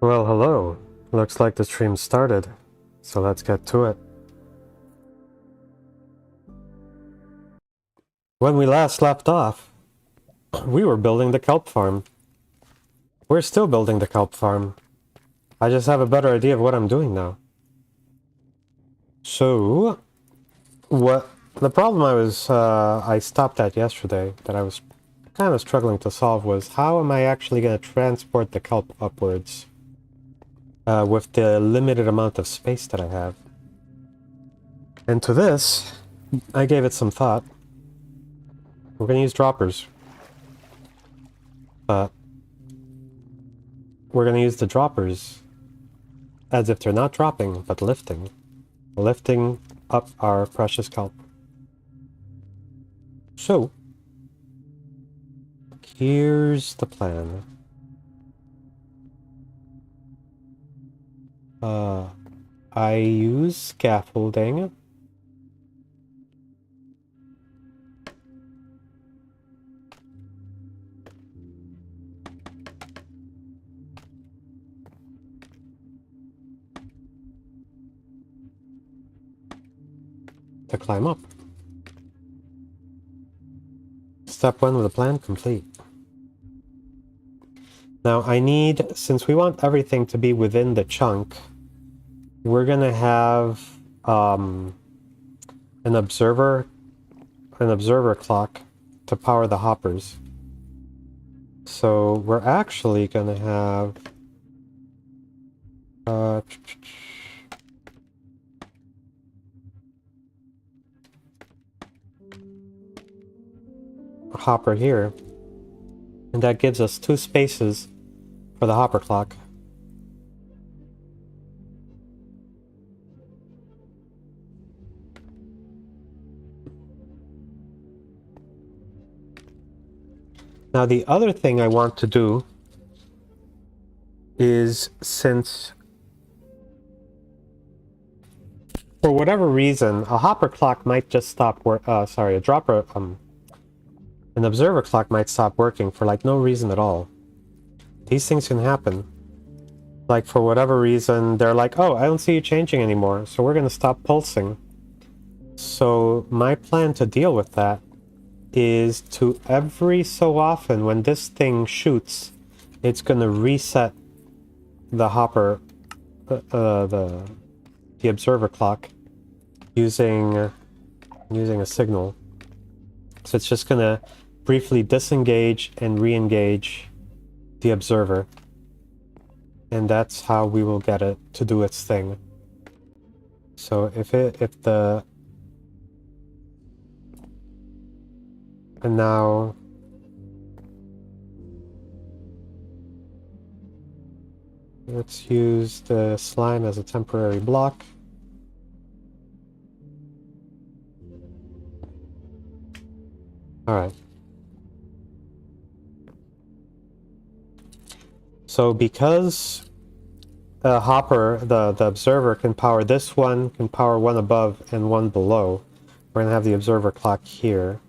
Well, hello. Looks like the stream started, so let's get to it. When we last left off, we were building the kelp farm. We're still building the kelp farm. I just have a better idea of what I'm doing now. So, the problem I stopped at yesterday that I was kind of struggling to solve was how am I actually going to transport the kelp upwards with the limited amount of space that I have. And to this, I gave it some thought. We're going to use droppers. But we're going to use the droppers as if they're not dropping, but lifting. Lifting up our precious kelp. So, here's the plan. I use scaffolding. To climb up. Step 1 of the plan complete. Now I need, since we want everything to be within the chunk, we're gonna have an observer clock to power the hoppers. So we're actually gonna have a hopper here, and that gives us 2 spaces for the hopper clock. Now the other thing I want to do is, since for whatever reason a hopper clock might just stop an observer clock might stop working for like no reason at all. These things can happen. Like for whatever reason they're like, oh, I don't see you changing anymore, so we're gonna stop pulsing. So my plan to deal with that is to every so often when this thing shoots, it's gonna reset the hopper, the observer clock using a signal. So it's just gonna briefly disengage and re-engage the observer, and that's how we will get it to do its thing. So and now let's use the slime as a temporary block. Alright. So because the hopper, the observer can power this one, can power one above and one below, we're going to have the observer clock here,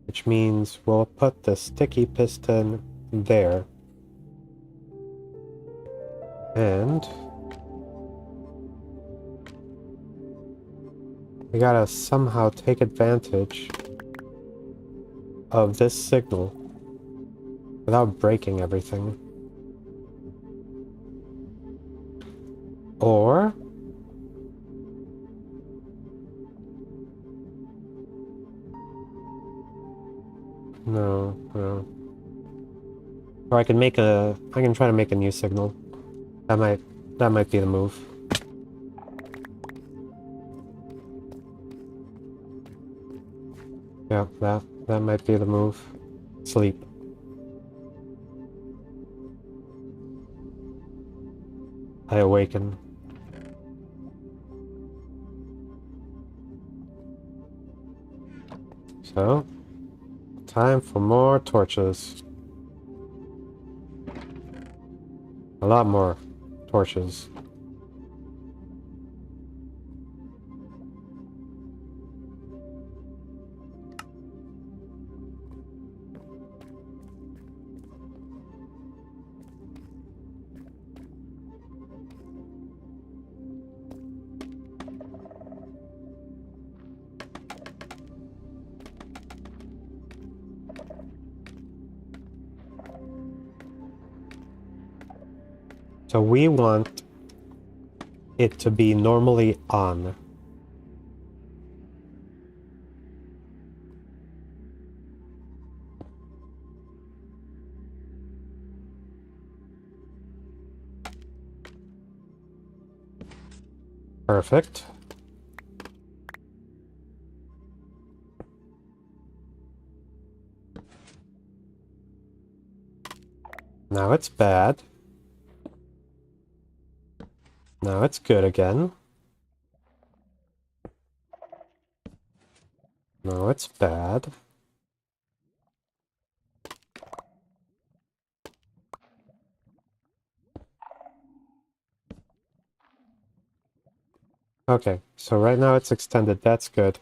which means we'll put the sticky piston there. And we gotta somehow take advantage of this signal without breaking everything. Or no. Or I can try to make a new signal. That might be the move. Yeah, that might be the move. Sleep. I awaken. So, time for more torches. A lot more torches. So we want it to be normally on. Perfect. Now it's bad. Now it's good again. Now it's bad. Okay, so right now it's extended. That's good.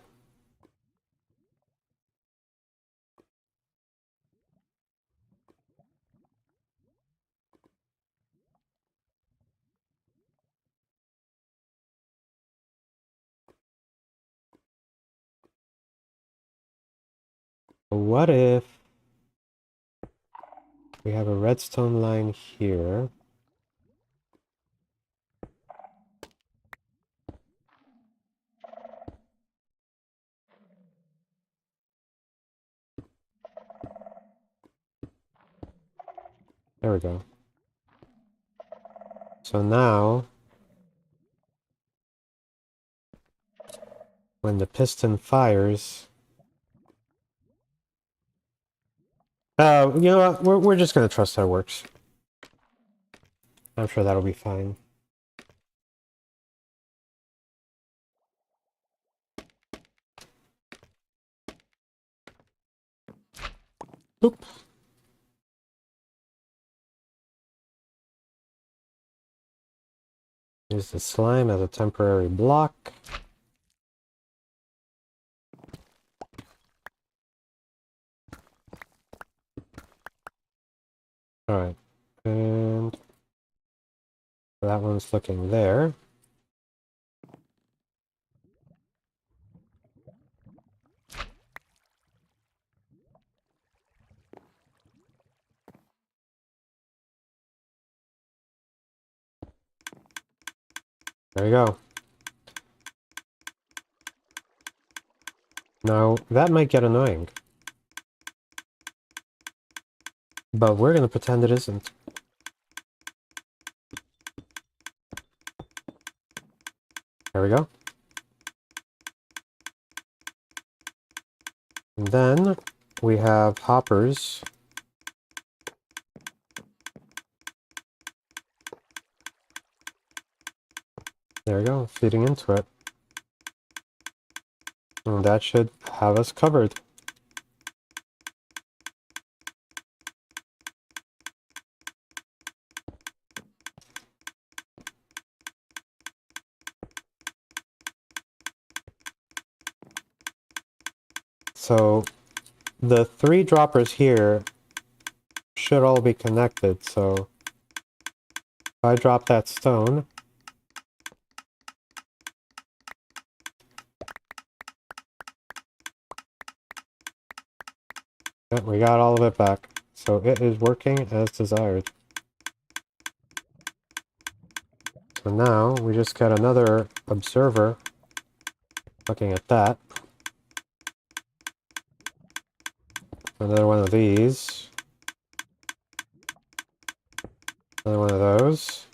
What if we have a redstone line here? There we go. So now, when the piston fires... you know what? We're just gonna trust that it works. I'm sure that'll be fine. Oop. Use the slime as a temporary block. Alright. And that one's looking there. There you go. Now, that might get annoying. But we're gonna pretend it isn't. There we go. And then we have hoppers. There we go, feeding into it. And that should have us covered. So the 3 droppers here should all be connected, so if I drop that stone, yeah, we got all of it back. So it is working as desired. So now we just got another observer looking at that. Another one of these. Another one of those.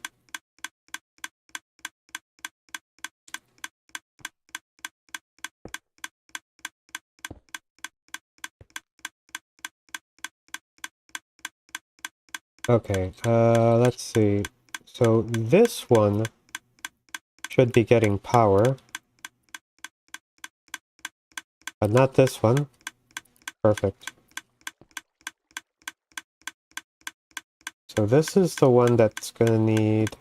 Okay, let's see. So this one should be getting power, but not this one. Perfect. So this is the one that's going to need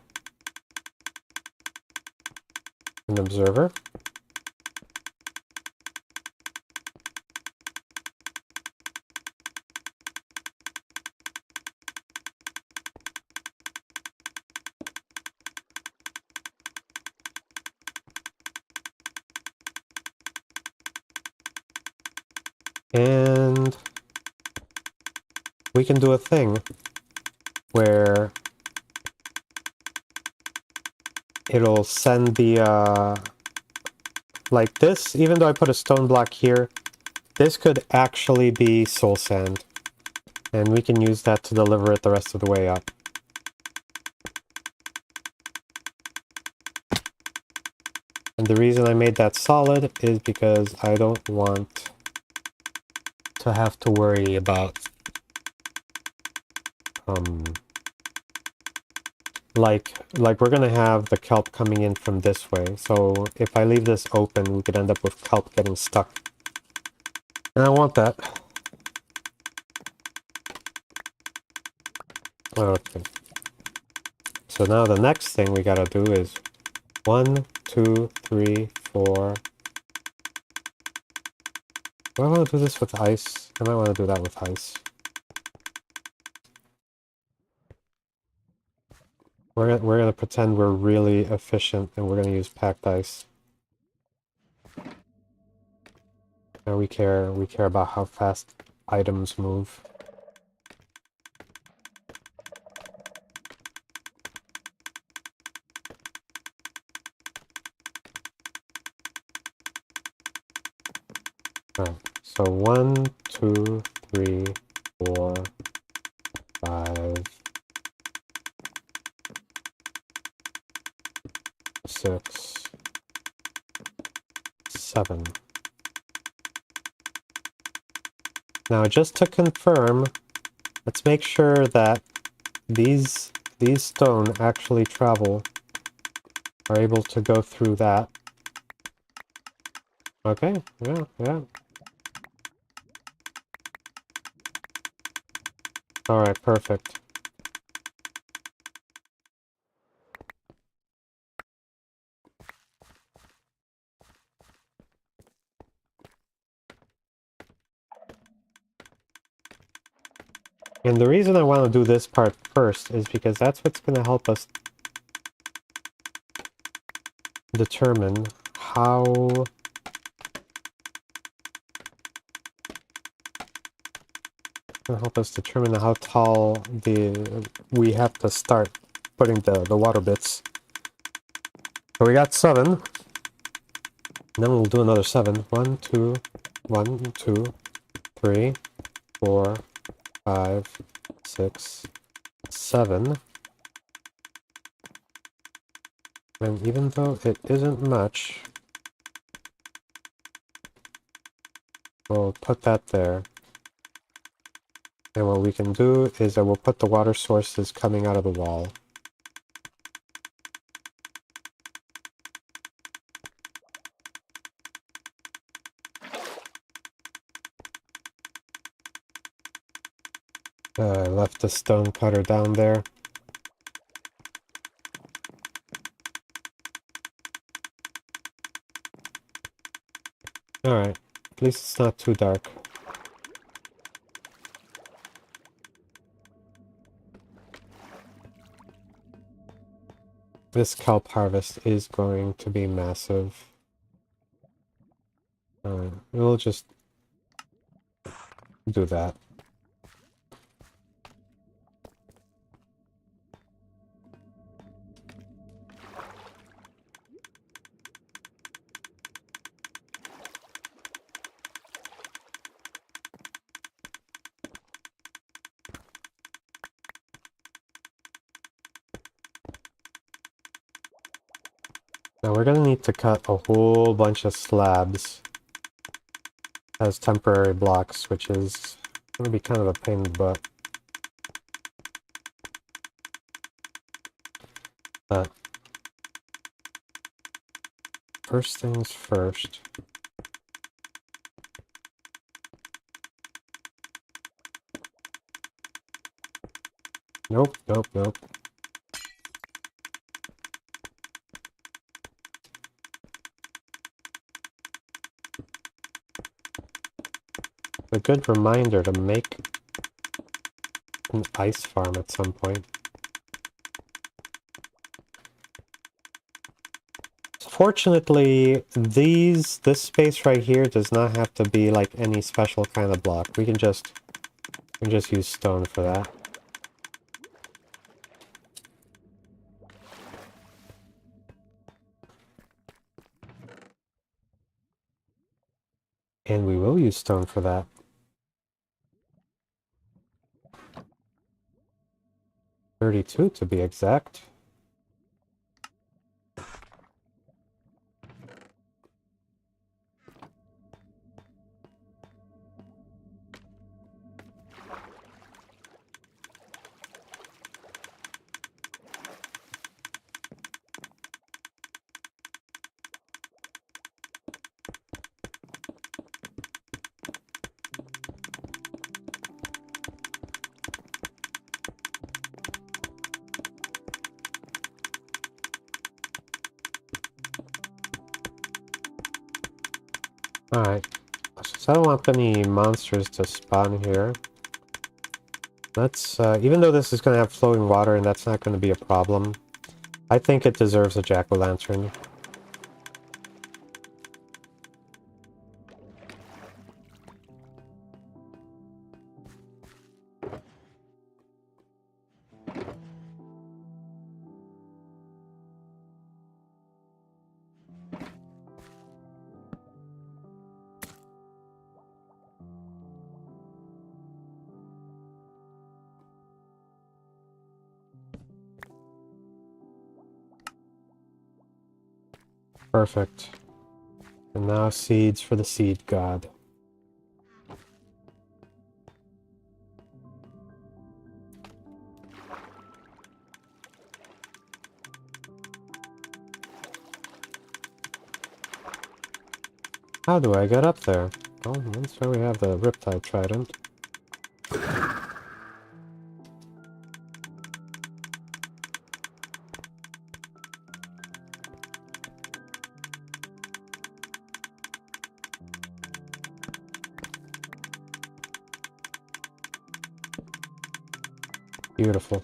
an observer. And we can do a thing where it'll send the, like this, even though I put a stone block here, this could actually be soul sand. And we can use that to deliver it the rest of the way up. And the reason I made that solid is because I don't want to have to worry about like we're gonna have the kelp coming in from this way. So if I leave this open, we could end up with kelp getting stuck. And I want that. Okay. So now the next thing we gotta do is 1, 2, 3, 4. Do I want to do this with ice? I might want to do that with ice. We're gonna pretend we're really efficient and we're gonna use packed ice. And we care about how fast items move. Alright, so 1, 2, 3, 4, 5, 6, 7. Now, just to confirm, let's make sure that these stone actually travel, are able to go through that. Okay, yeah. Alright, perfect. And the reason I want to do this part first is because that's what's going to help us determine how tall we have to start putting the water bits. So we got 7. And then we'll do another 7. 1, 2, 1, 2, 3, 4, 5, 6, 7. And even though it isn't much, we'll put that there. And what we can do is that we'll put the water sources coming out of the wall. I left the stone cutter down there. Alright, at least it's not too dark. This kelp harvest is going to be massive. We'll just do that. Now we're gonna need to cut a whole bunch of slabs as temporary blocks, which is gonna be kind of a pain in the butt. But first things first. Nope. A good reminder to make an ice farm at some point. Fortunately, this space right here does not have to be like any special kind of block. We can just use stone for that. And we will use stone for that. $32 to be exact. Alright, so I don't want any monsters to spawn here. Let's, even though this is going to have flowing water and that's not going to be a problem, I think it deserves a jack-o'-lantern. Perfect. And now seeds for the seed god. How do I get up there? Well, that's where we have the Riptide Trident. Beautiful.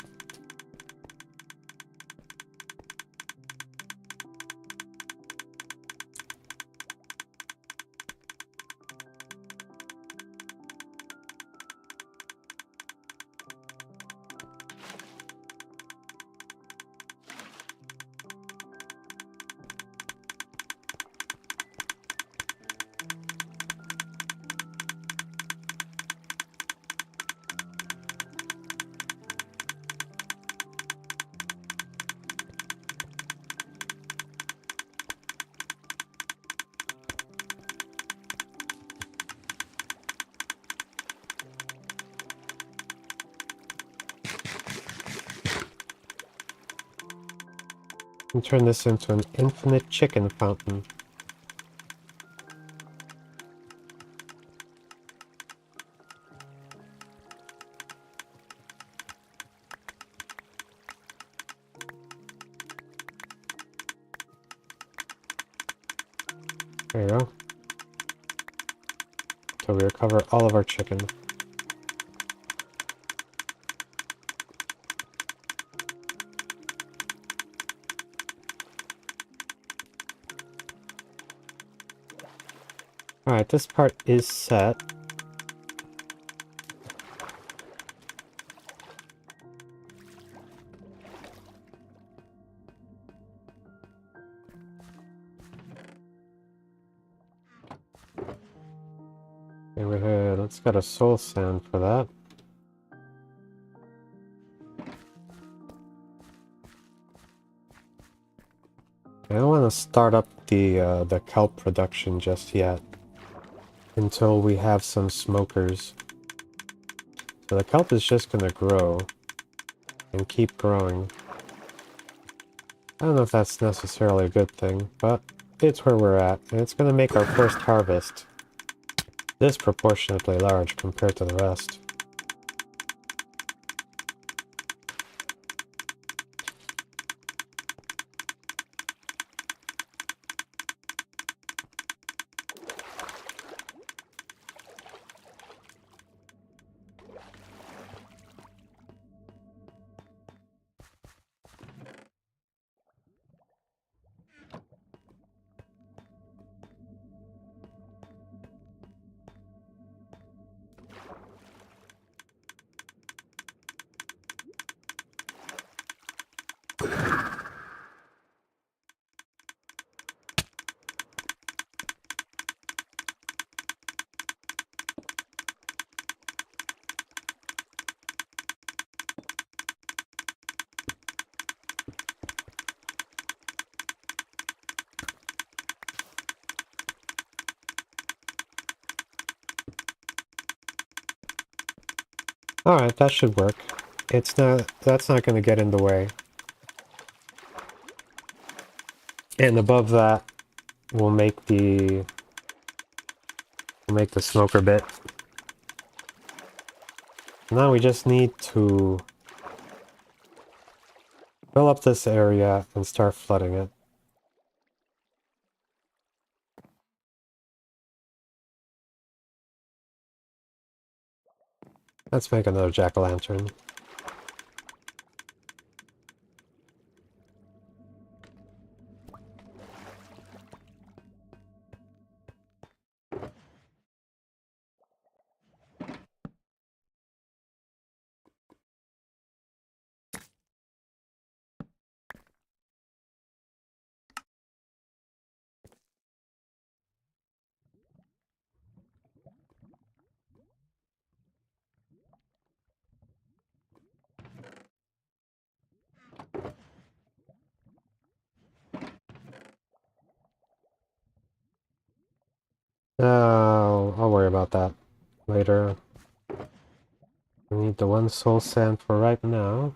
And turn this into an infinite chicken fountain. There you go. Till we recover all of our chicken. Alright, this part is set. Okay, let's get a soul sand for that. I don't want to start up the kelp production just yet until we have some smokers. So the kelp is just going to grow and keep growing. I don't know if that's necessarily a good thing, but it's where we're at, and it's going to make our first harvest disproportionately large compared to the rest. Alright, that should work. It's not, that's not going to get in the way. And above that, we'll make the smoker bit. Now we just need to fill up this area and start flooding it. Let's make another jack-o'-lantern. Oh, I'll worry about that later. We need the one soul sand for right now.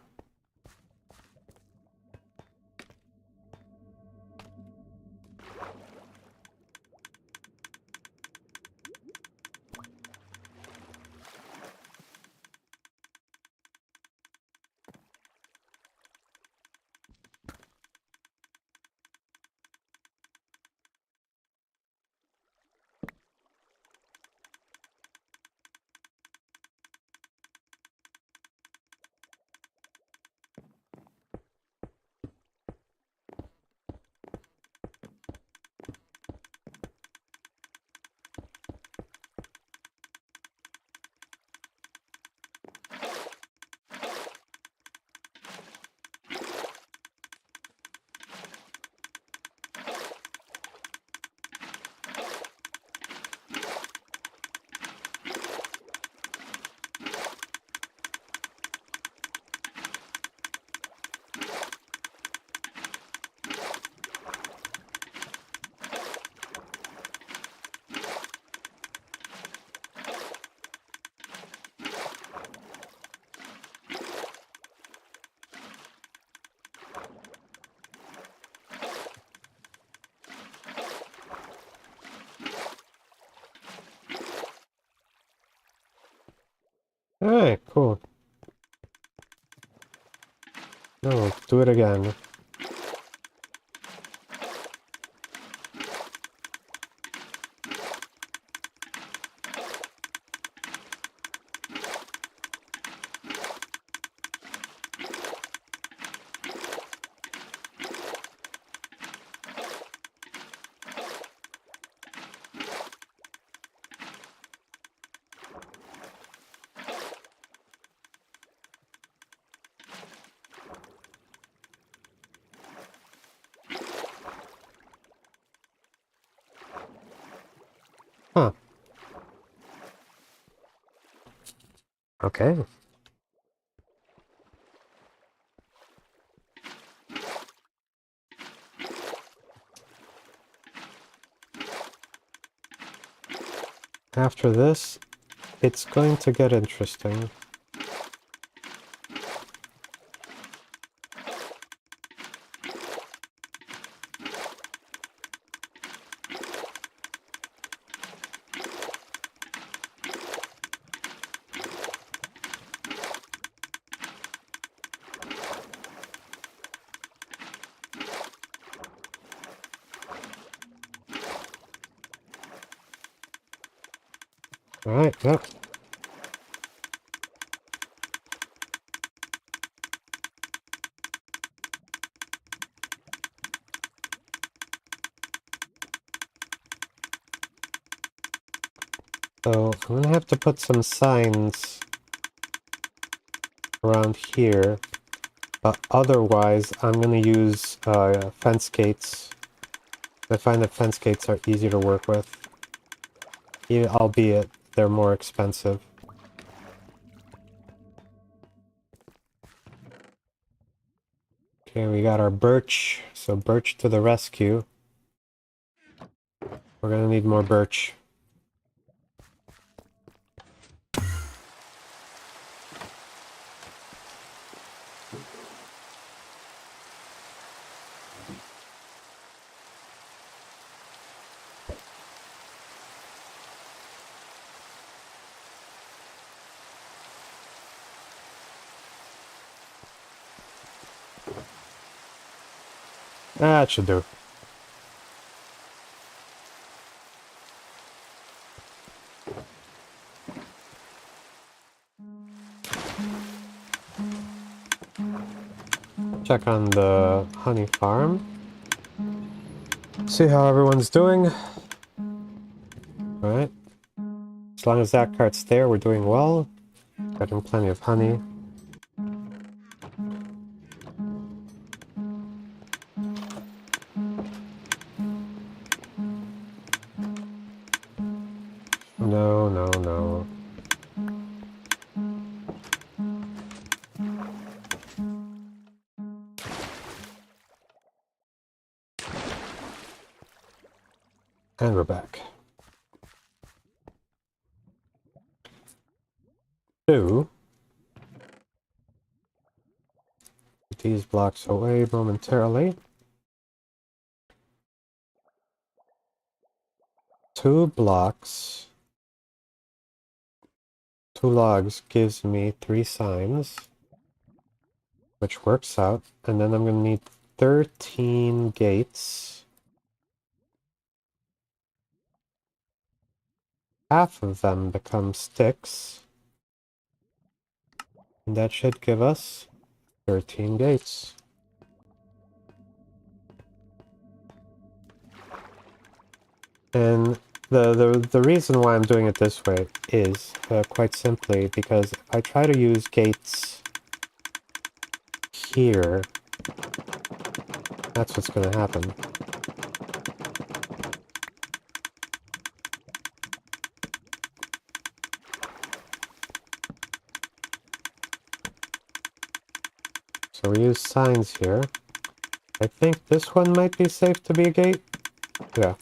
Alright, cool. No, do it again. Huh. Okay. After this, it's going to get interesting. Alright, yep. So, I'm gonna have to put some signs around here. Otherwise, I'm gonna use fence gates. I find that fence gates are easier to work with. Albeit, they're more expensive. Okay, we got our birch. So birch to the rescue. We're gonna need more birch. That should do. Check on the honey farm. See how everyone's doing. Alright. As long as that cart's there, we're doing well. Getting plenty of honey. No, no, no. And we're back. 2. Put these blocks away momentarily. 2 blocks. 2 logs gives me 3 signs. Which works out. And then I'm going to need 13 gates. Half of them become sticks. And that should give us 13 gates. And the reason why I'm doing it this way is quite simply because if I try to use gates here, that's what's going to happen. So we use signs here. I think this one might be safe to be a gate. Yeah.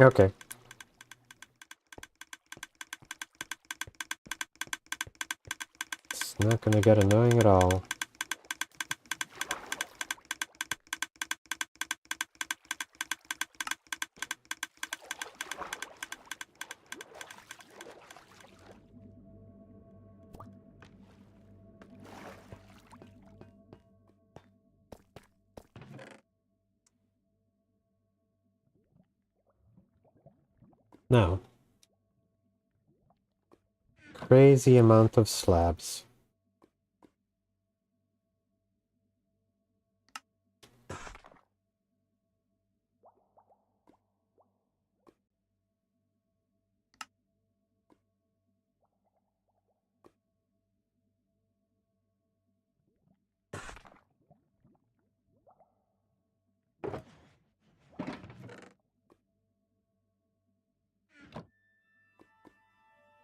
Okay. It's not going to get annoying at all. Now, crazy amount of slabs.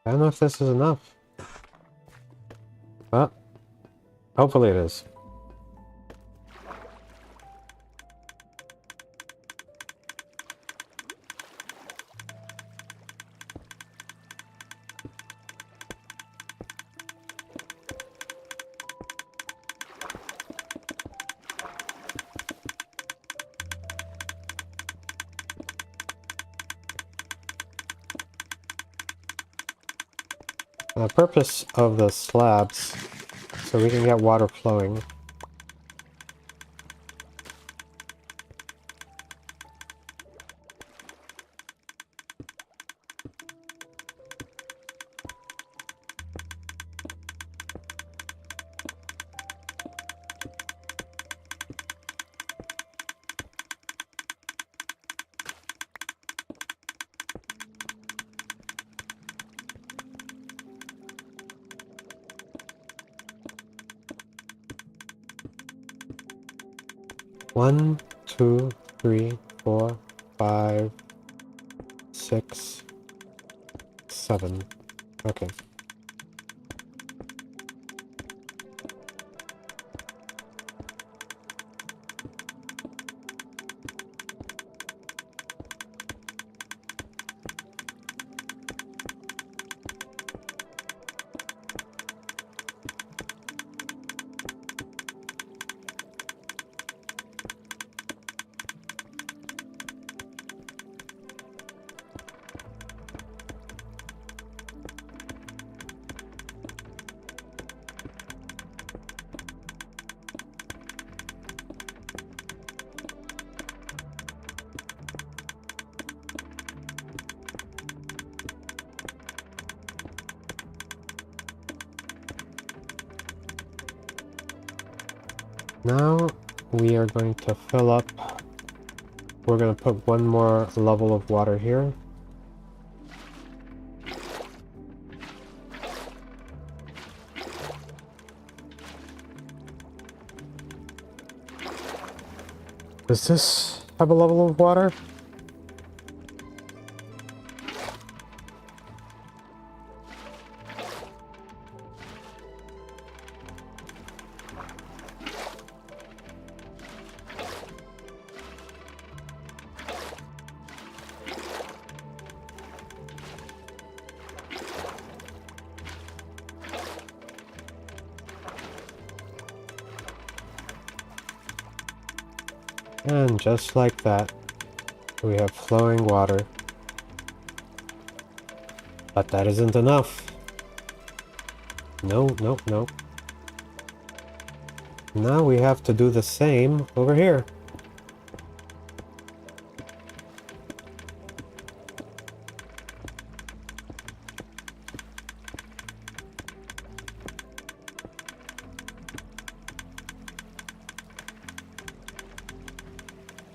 I don't know if this is enough. But, hopefully it is. The purpose of the slabs, so we can get water flowing. 1, 2, 3, 4, 5, 6, 7. Okay. Now we are going to fill up. We're going to put one more level of water here. Does this have a level of water? And just like that, we have flowing water. But that isn't enough. No, no, no. Now we have to do the same over here.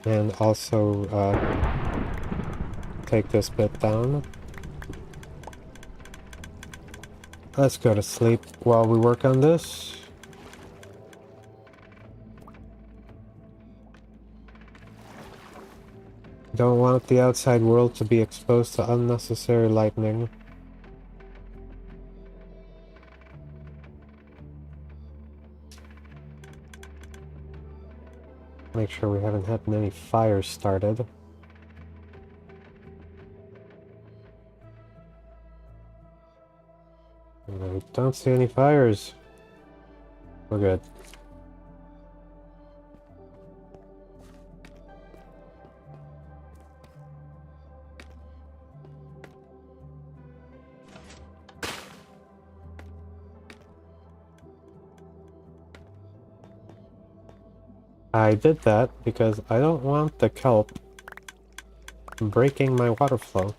And also take this bit down. Let's go to sleep while we work on this. Don't want the outside world to be exposed to unnecessary lightning. Make sure we haven't had any fires started. I don't see any fires. We're good. I did that because I don't want the kelp breaking my water flow.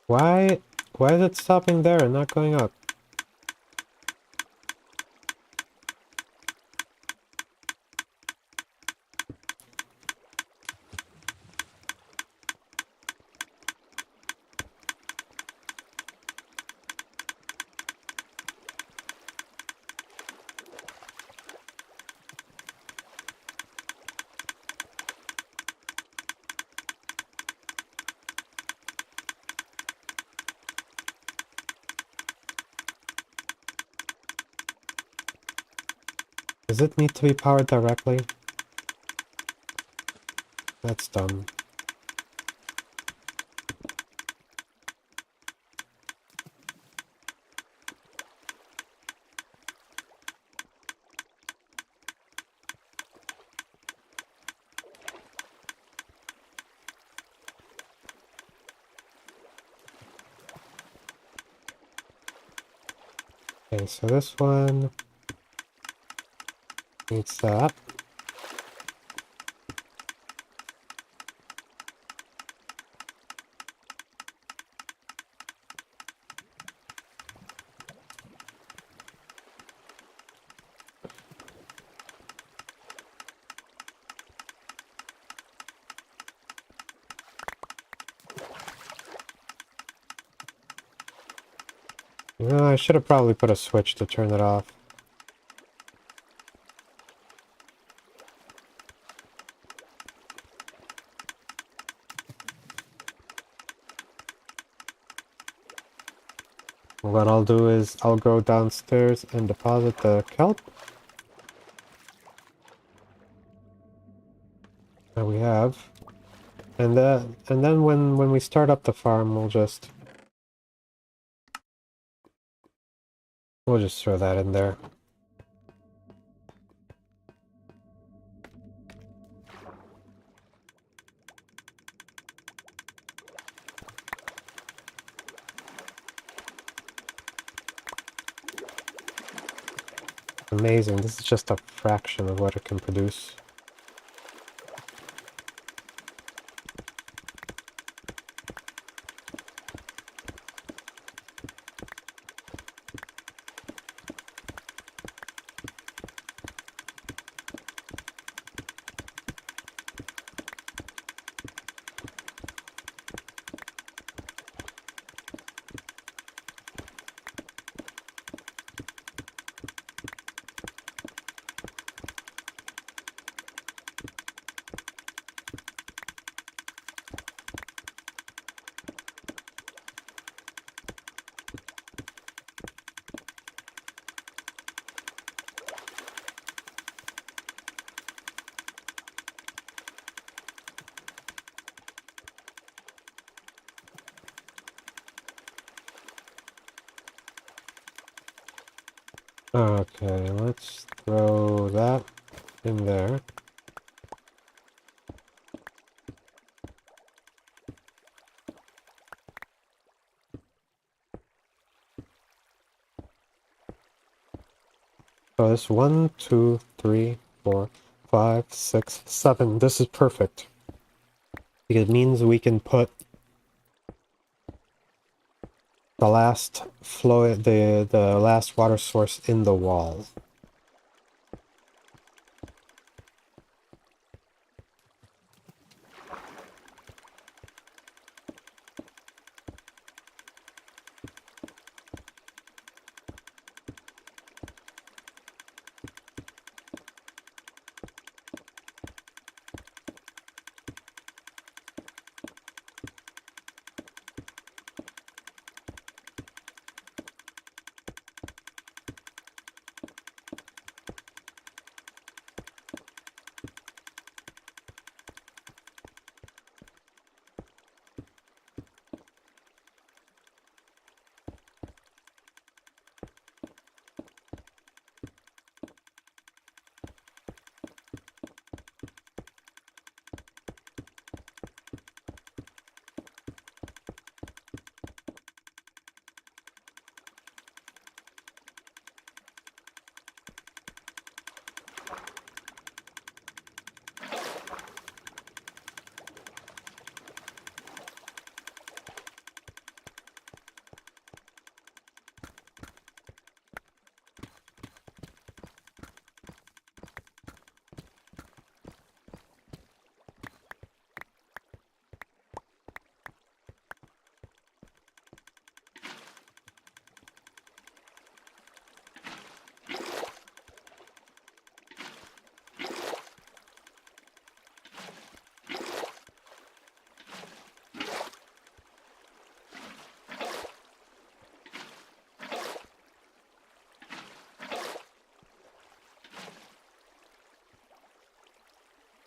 Why is it stopping there and not going up? Does it need to be powered directly? That's dumb. Okay, so this one needs that. No, I should have probably put a switch to turn it off. What I'll do is I'll go downstairs and deposit the kelp that we have. And then when we start up the farm, we'll just throw that in there. Amazing. This is just a fraction of what it can produce. Okay, let's throw that in there. So this 1, 2, 3, 4, 5, 6, 7. This is perfect. Because it means we can put the last flow, the last water source in the wall.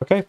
Okay.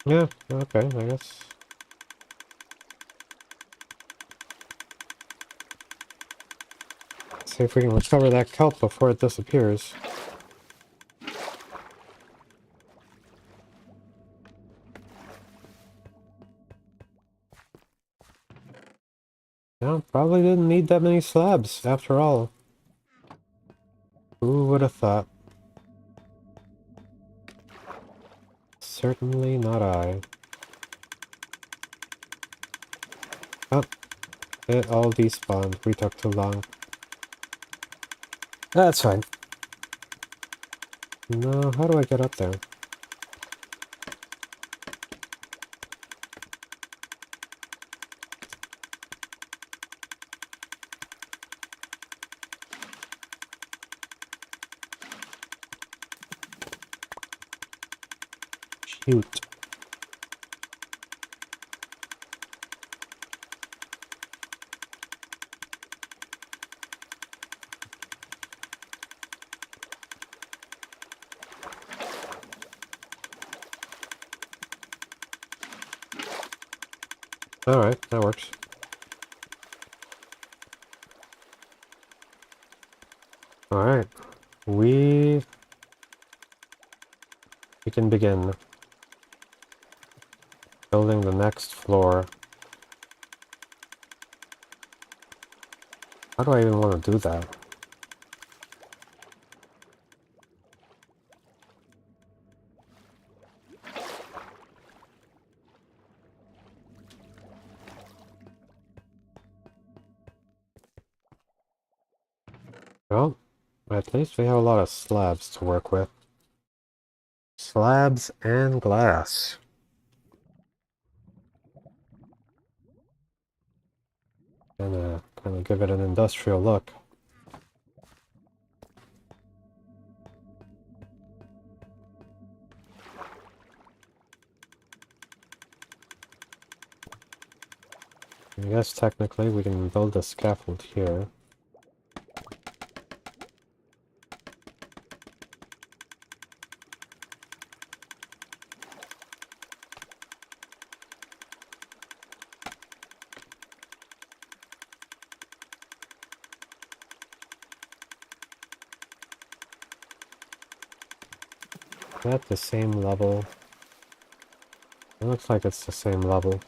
Yeah, okay, I guess. See if we can recover that kelp before it disappears. Yeah, probably didn't need that many slabs, after all. Who would have thought? Certainly not I. Oh, it all despawned. We took too long. That's fine. No, how do I get up there? Shoot. Alright, that works. Alright. We can begin building the next floor. How do I even want to do that? Well, at least we have a lot of slabs to work with. Slabs and glass. Kind of give it an industrial look. I guess technically we can build a scaffold here. At the same level. It looks like it's the same level.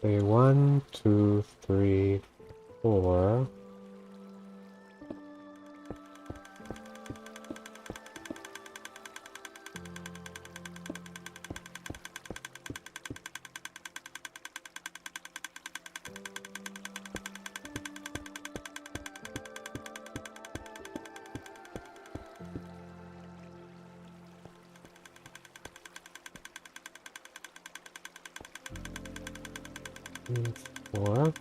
Okay, 1, 2, 3, 4. And 4.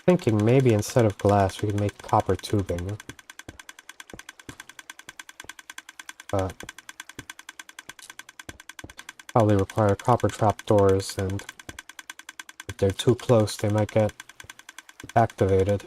Thinking maybe instead of glass we can make copper tubing. But probably require copper trapdoors, and if they're too close they might get activated.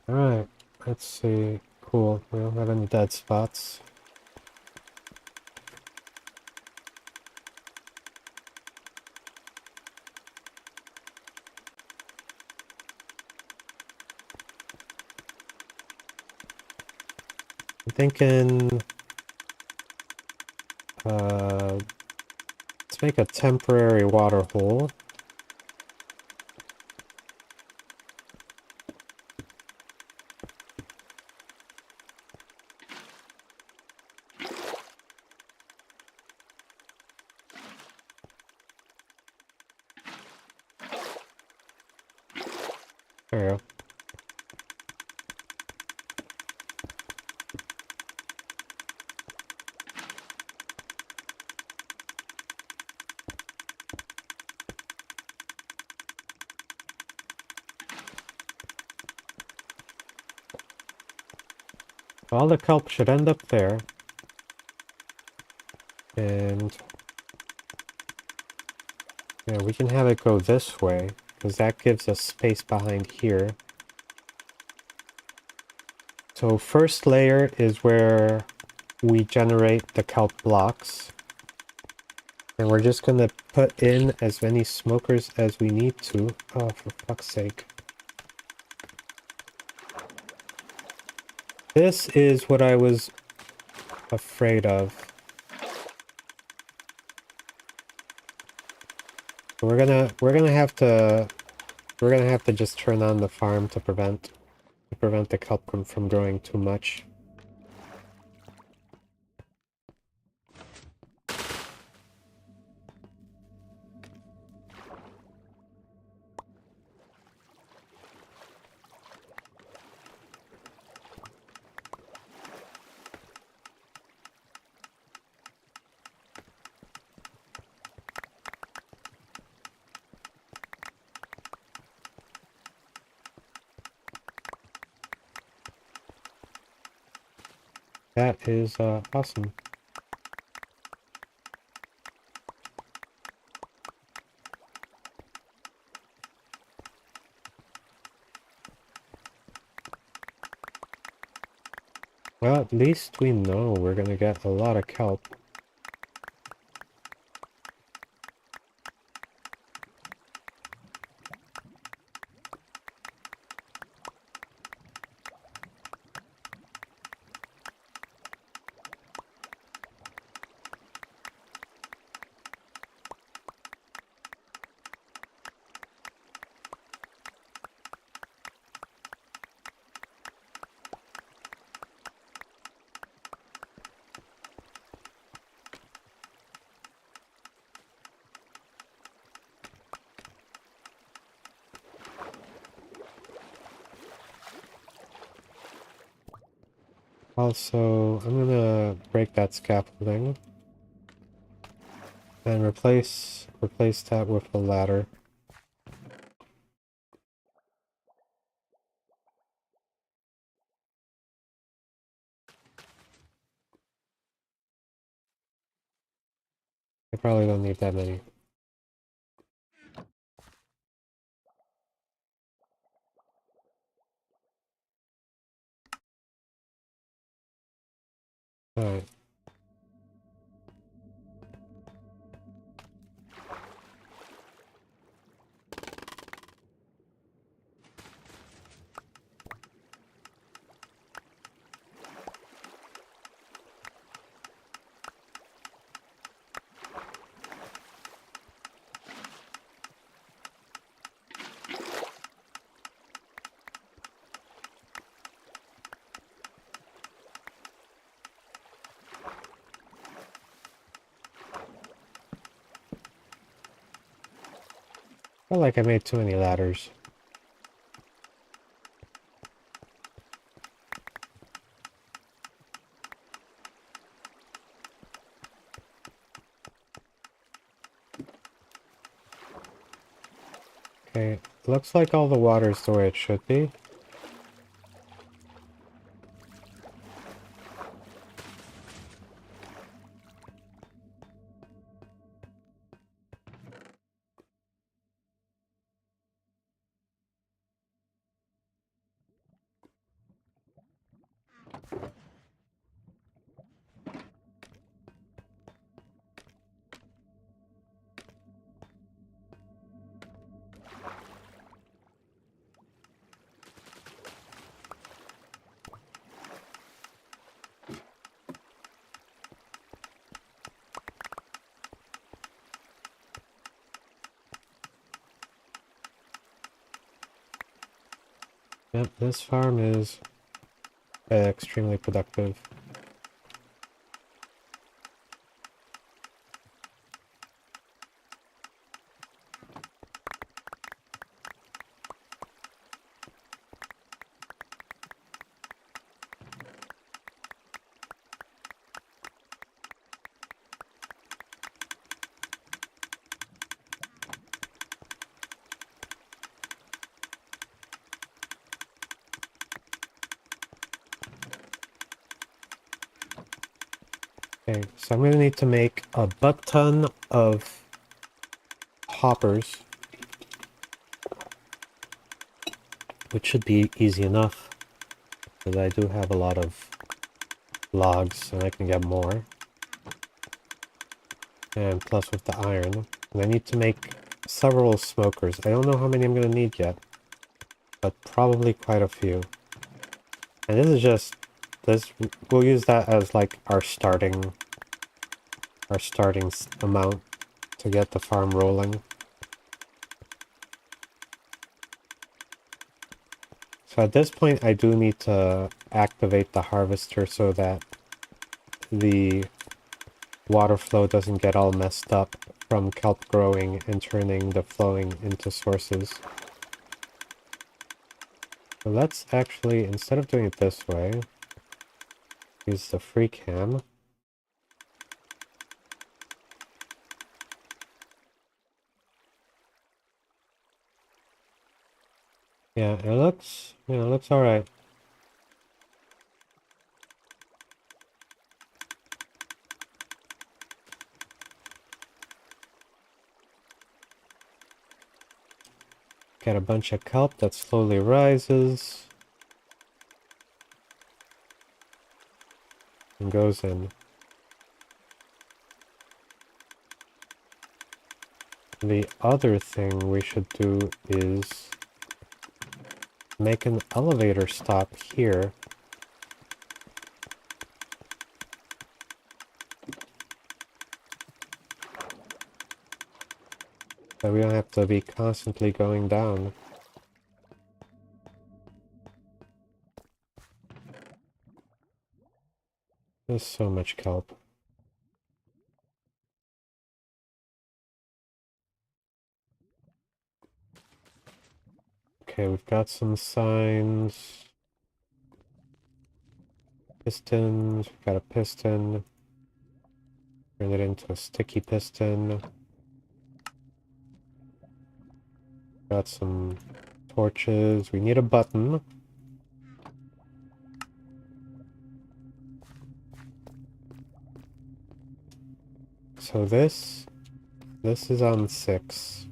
Alright, let's see. Cool, we don't have any dead spots. I'm thinking... let's make a temporary water hole. There we go. All the kelp should end up there. And... yeah, we can have it go this way, because that gives us space behind here. So first layer is where we generate the kelp blocks. And we're just gonna put in as many smokers as we need to. Oh, for fuck's sake. This is what I was afraid of. We're gonna have to just turn on the farm to prevent the kelp from growing too much. That is awesome. Well, at least we know we're gonna get a lot of kelp. Also, I'm gonna break that scaffolding and replace that with a ladder. I probably don't need that many. Alright. I feel like I made too many ladders. Okay, looks like all the water's the way it should be. Yep, this farm is extremely productive. Okay, so I'm gonna need to make a butt ton of hoppers, which should be easy enough, because I do have a lot of logs and I can get more. And plus with the iron. And I need to make several smokers. I don't know how many I'm gonna need yet, but probably quite a few. And this is just this. We'll use that as like our starting amount to get the farm rolling. So at this point, I do need to activate the harvester so that the water flow doesn't get all messed up from kelp growing and turning the flowing into sources. So let's actually, instead of doing it this way, use the free cam. Yeah, it looks, alright. Get a bunch of kelp that slowly rises and goes in. The other thing we should do is make an elevator stop here. So we don't have to be constantly going down. There's so much kelp. Okay, we've got some signs. Pistons, we got a piston. Turn it into a sticky piston. Got some torches. We need a button. So this is on 6.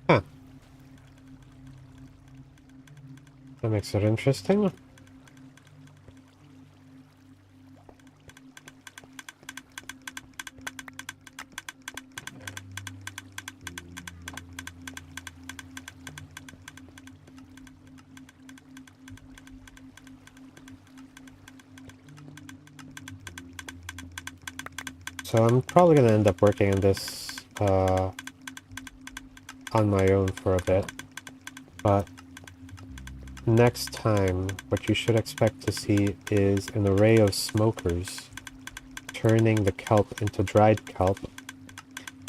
Huh. That makes it interesting. So I'm probably going to end up working on this on my own for a bit. But next time, what you should expect to see is an array of smokers turning the kelp into dried kelp.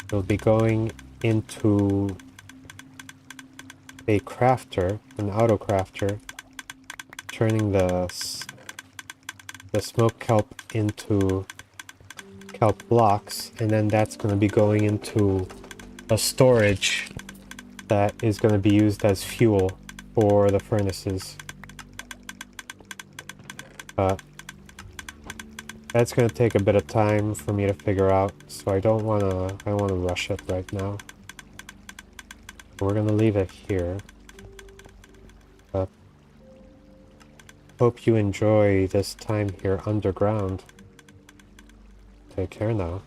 It'll be going into a crafter, an auto crafter, turning the smoked kelp into kelp blocks, and then that's going to be going into a storage that is going to be used as fuel for the furnaces. That's going to take a bit of time for me to figure out, so I don't want to rush it right now. We're going to leave it here. But hope you enjoy this time here underground. Take care now.